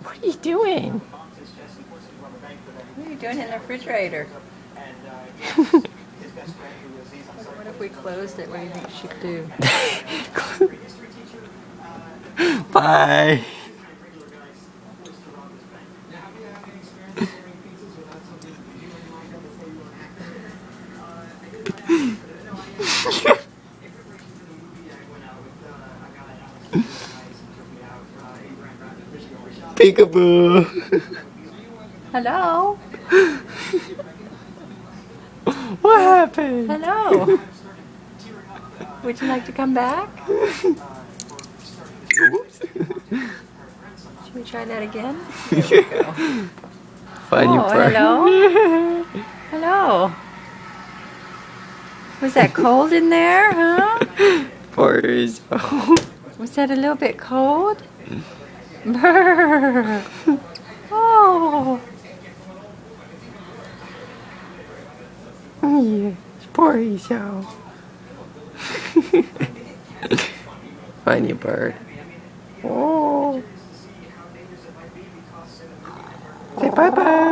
What are you doing? What are you doing in the refrigerator? What if we closed it? What do you think she'd do? Bye. Peekaboo. Hello? What happened? Hello? Would you like to come back? Oops. Should we try that again? There we go. Funny Oh, part. hello? Hello? Was that cold in there, huh? Poor Izzo. Was that a little bit cold? Brr. Oh. Yeah, poor Izzo. Funny bird. Oh. Say bye-bye.